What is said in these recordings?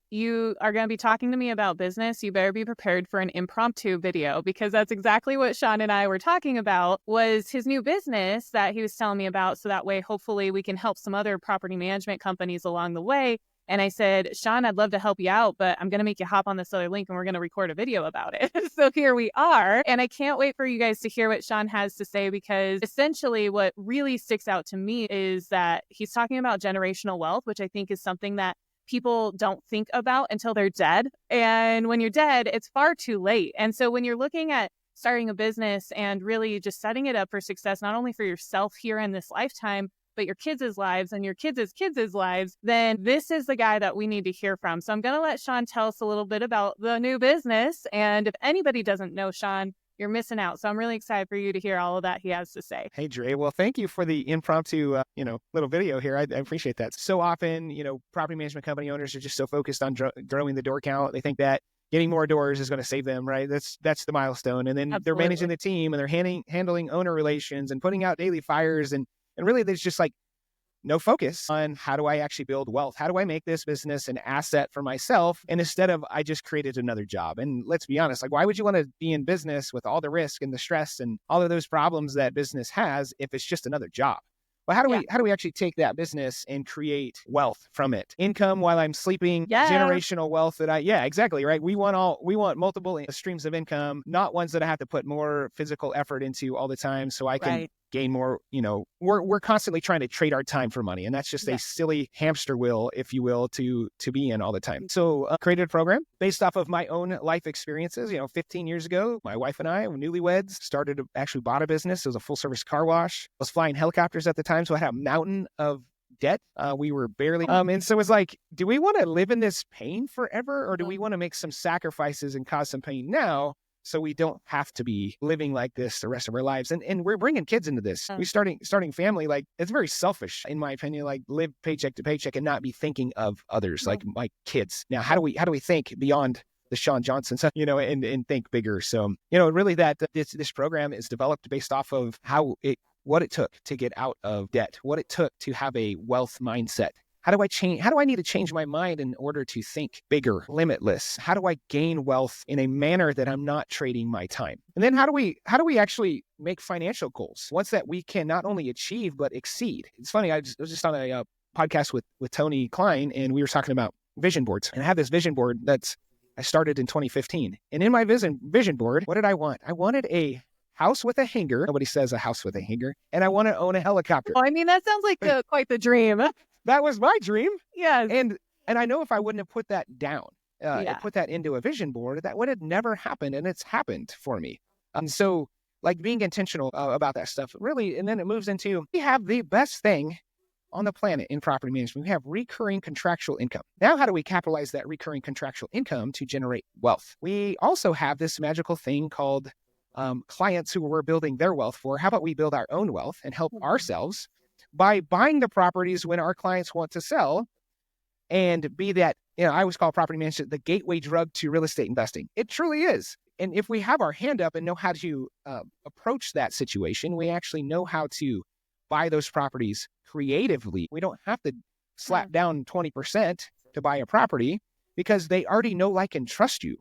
you are going to be talking to me about business, you better be prepared for an impromptu video, because that's exactly what Shawn and I were talking about, was his new business that he was telling me about. So that way, hopefully we can help some other property management companies along the way. And I said, Shawn, I'd love to help you out, but I'm going to make you hop on this other link and we're going to record a video about it. So here we are. And I can't wait for you guys to hear what Shawn has to say, because essentially what really sticks out to me is that he's talking about generational wealth, which I think is something that people don't think about until they're dead. And when you're dead, it's far too late. And so when you're looking at starting a business and really just setting it up for success, not only for yourself here in this lifetime, but your kids' lives and your kids' lives, then this is the guy that we need to hear from. So I'm going to let Shawn tell us a little bit about the new business. And if anybody doesn't know Shawn, you're missing out. So I'm really excited for you to hear all of that he has to say. Hey, Dre. Well, thank you for the impromptu, little video here. I appreciate that. So often, property management company owners are just so focused on growing the door count. They think that getting more doors is going to save them, right? That's the milestone. And then They're managing the team and they're handling owner relations and putting out daily fires. And really, there's just like no focus on how do I actually build wealth? How do I make this business an asset for myself? And instead of, I just created another job. And let's be honest, like, why would you want to be in business with all the risk and the stress and all of those problems that business has if it's just another job? Well, how do we actually take that business and create wealth from it? Income while I'm sleeping, generational wealth exactly, right? We want multiple streams of income, not ones that I have to put more physical effort into all the time so I can gain more. We're constantly trying to trade our time for money, and that's just a silly hamster wheel, if you will, to be in all the time. So created a program based off of my own life experiences. 15 years ago, my wife and I were newlyweds, actually bought a business. It was a full service car wash. I was flying helicopters at the time, so I had a mountain of debt. We were barely, and so it was like, do we want to live in this pain forever, or do we want to make some sacrifices and cause some pain now, so we don't have to be living like this the rest of our lives? And we're bringing kids into this. We're starting family. Like, it's very selfish, in my opinion, like live paycheck to paycheck and not be thinking of others, like my kids. Now, how do we think beyond the Shawn Johnson stuff, and think bigger? So, really this program is developed based off of what it took to get out of debt, what it took to have a wealth mindset. How do I need to change my mind in order to think bigger, limitless? How do I gain wealth in a manner that I'm not trading my time? And then how do we actually make financial goals, ones that we can not only achieve, but exceed? It's funny. I was just on a podcast with Tony Klein, and we were talking about vision boards. And I have this vision board I started in 2015. And in my vision board, what did I want? I wanted a house with a hangar. Nobody says a house with a hangar. And I want to own a helicopter. Oh, I mean, that sounds like quite the dream. That was my dream. Yes. And I know if I wouldn't have put that down, put that into a vision board, that would have never happened. And it's happened for me. And so, like, being intentional about that stuff, really, and then it moves into, we have the best thing on the planet in property management. We have recurring contractual income. Now, how do we capitalize that recurring contractual income to generate wealth? We also have this magical thing called clients who we're building their wealth for. How about we build our own wealth and help ourselves by buying the properties when our clients want to sell, and be that, I always call property management the gateway drug to real estate investing. It truly is. And if we have our hand up and know how to approach that situation, we actually know how to buy those properties creatively. We don't have to slap down 20% to buy a property, because they already know, like, and trust you.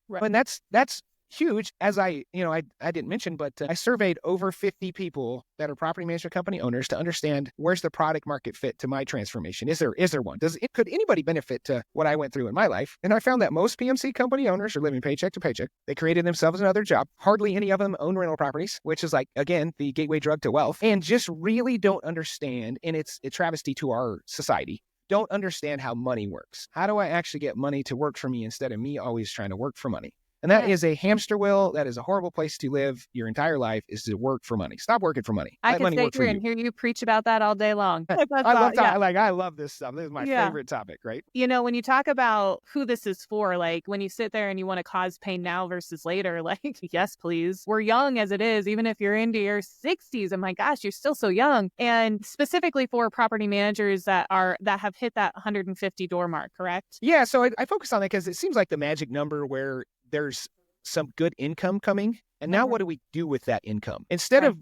Right. And that's huge. As I didn't mention, but I surveyed over 50 people that are property management company owners to understand, where's the product market fit to my transformation? Is there one? Could anybody benefit to what I went through in my life? And I found that most PMC company owners are living paycheck to paycheck. They created themselves another job. Hardly any of them own rental properties, which is, like, again, the gateway drug to wealth, and just really don't understand. And it's a travesty to our society. Don't understand how money works. How do I actually get money to work for me instead of me always trying to work for money? And that is a hamster wheel. That is a horrible place to live your entire life, is to work for money. Stop working for money. I could stay here and hear you preach about that all day long. I love this stuff. This is my favorite topic, right? When you talk about who this is for, like, when you sit there and you want to cause pain now versus later, like, yes, please. We're young as it is, even if you're into your 60s, and my gosh, you're still so young. And specifically for property managers that have hit that 150 door mark, correct? Yeah. So I focus on that because it seems like the magic number where there's some good income coming. And now what do we do with that income? Instead of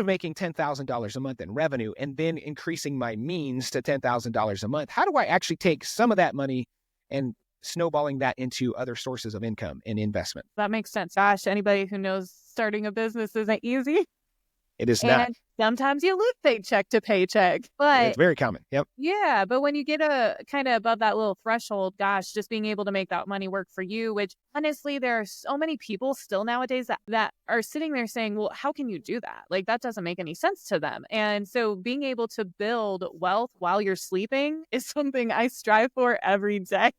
making $10,000 a month in revenue and then increasing my means to $10,000 a month, how do I actually take some of that money and snowballing that into other sources of income and investment. That makes sense. Gosh, anybody who knows starting a business isn't easy. It is not. And sometimes you live paycheck to paycheck. It's But very common. Yep. yeah, but when you get a kind of above that little threshold, gosh, just being able to make that money work for you, which honestly, there are so many people still nowadays that are sitting there saying, well, how can you do that? Like, that doesn't make any sense to them. And so being able to build wealth while you're sleeping is something I strive for every day.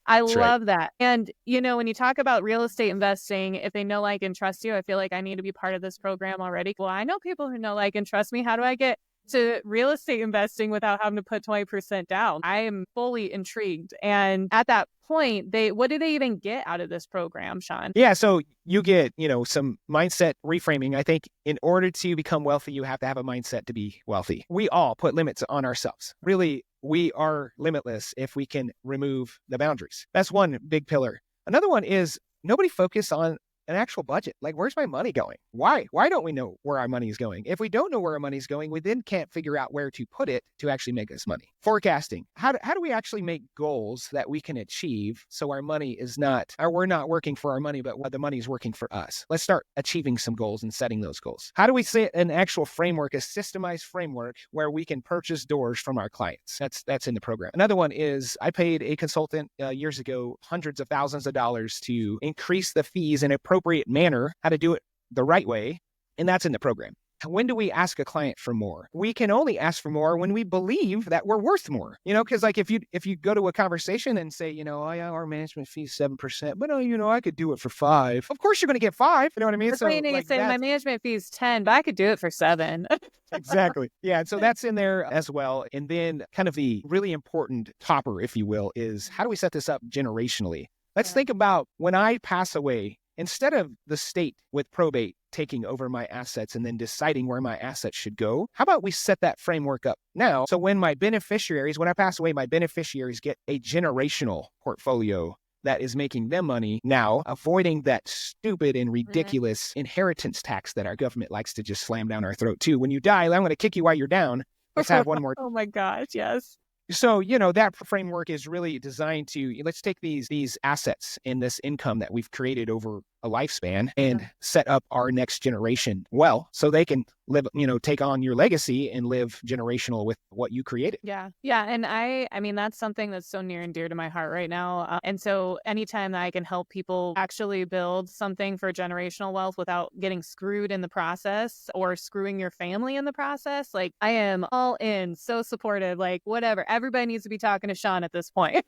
I That's right. love that. And, when you talk about real estate investing, if they know, like, and trust you, I feel like I need to be part of this program already. Well, I know people who know, like, and trust me. How do I get to real estate investing without having to put 20% down? I am fully intrigued. And at that point, what do they even get out of this program, Shawn? Yeah. So you get, some mindset reframing. I think in order to become wealthy, you have to have a mindset to be wealthy. We all put limits on ourselves. Really, we are limitless if we can remove the boundaries. That's one big pillar. Another one is nobody focus on an actual budget. Like, where's my money going? Why? Why don't we know where our money is going? If we don't know where our money is going, we then can't figure out where to put it to actually make us money. Forecasting. How do we actually make goals that we can achieve so our money is not, or we're not working for our money, but the money is working for us? Let's start achieving some goals and setting those goals. How do we set an actual framework, a systemized framework where we can purchase doors from our clients? That's in the program. Another one is I paid a consultant years ago hundreds of thousands of dollars to increase the fees in appropriate manner, how to do it the right way. And that's in the program. When do we ask a client for more? We can only ask for more when we believe that we're worth more. Because like if you go to a conversation and say, oh yeah, our management fee is 7%, but I could do it for 5. Of course you're going to get 5. You know what I mean? So like say my management fee is 10, but I could do it for 7. Exactly. Yeah. And so that's in there as well. And then kind of the really important topper, if you will, is how do we set this up generationally? Let's think about when I pass away, instead of the state with probate taking over my assets and then deciding where my assets should go, how about we set that framework up now? So when I pass away, my beneficiaries get a generational portfolio that is making them money now, avoiding that stupid and ridiculous inheritance tax that our government likes to just slam down our throat too. When you die, I'm going to kick you while you're down. Let's have one more. Oh my gosh, yes. So, that framework is really designed to, let's take these assets and this income that we've created over a lifespan and set up our next generation well, so they can live, take on your legacy and live generational with what you created. Yeah. Yeah. And I mean, that's something that's so near and dear to my heart right now. And so anytime that I can help people actually build something for generational wealth without getting screwed in the process or screwing your family in the process, like I am all in, so supportive, like whatever. Everybody needs to be talking to Shawn at this point.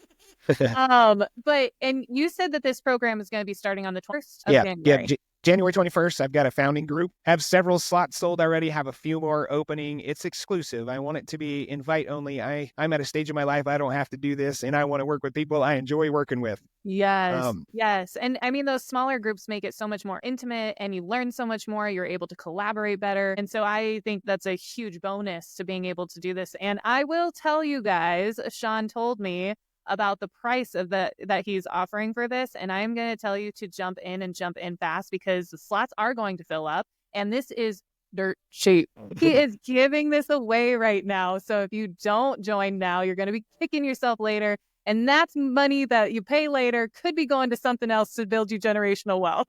And you said that this program is going to be starting on the 1st of January. Yeah. January 21st, I've got a founding group, have several slots sold already, have a few more opening. It's exclusive. I want it to be invite only. I'm at a stage of my life, I don't have to do this, and I want to work with people I enjoy working with. Yes. Yes. And I mean, those smaller groups make it so much more intimate and you learn so much more. You're able to collaborate better. And so I think that's a huge bonus to being able to do this. And I will tell you guys, Shawn told me about the price of that he's offering for this. And I'm going to tell you to jump in fast because the slots are going to fill up. And this is dirt cheap. He is giving this away right now. So if you don't join now, you're going to be kicking yourself later. And that's money that you pay later could be going to something else to build you generational wealth.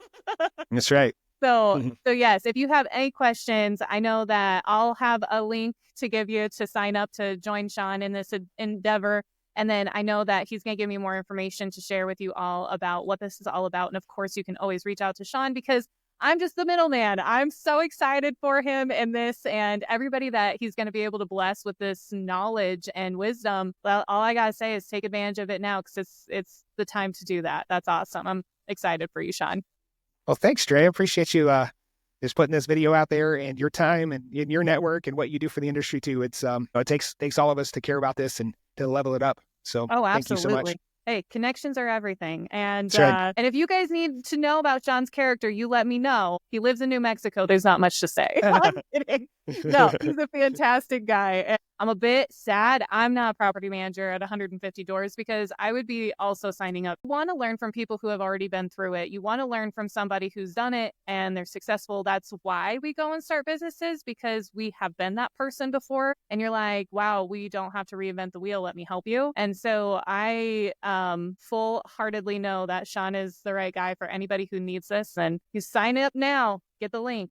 That's right. So yes, if you have any questions, I know that I'll have a link to give you to sign up to join Shawn in this endeavor. And then I know that he's going to give me more information to share with you all about what this is all about. And of course, you can always reach out to Shawn because I'm just the middleman. I'm so excited for him in this and everybody that he's going to be able to bless with this knowledge and wisdom. Well, all I got to say is take advantage of it now because it's the time to do that. That's awesome. I'm excited for you, Shawn. Well, thanks, Dre. I appreciate you just putting this video out there and your time and in your network and what you do for the industry too. It's it takes all of us to care about this and to level it up. So thank you so much. Hey, connections are everything. And right. And if you guys need to know about Shawn's character, you let me know. He lives in New Mexico. There's not much to say. I'm kidding. No, he's a fantastic guy. I'm a bit sad I'm not a property manager at 150 doors because I would be also signing up. You want to learn from people who have already been through it. You want to learn from somebody who's done it and they're successful. That's why we go and start businesses, because we have been that person before. And you're like, wow, we don't have to reinvent the wheel. Let me help you. And so I full heartedly know that Shawn is the right guy for anybody who needs this. And you sign up now, get the link.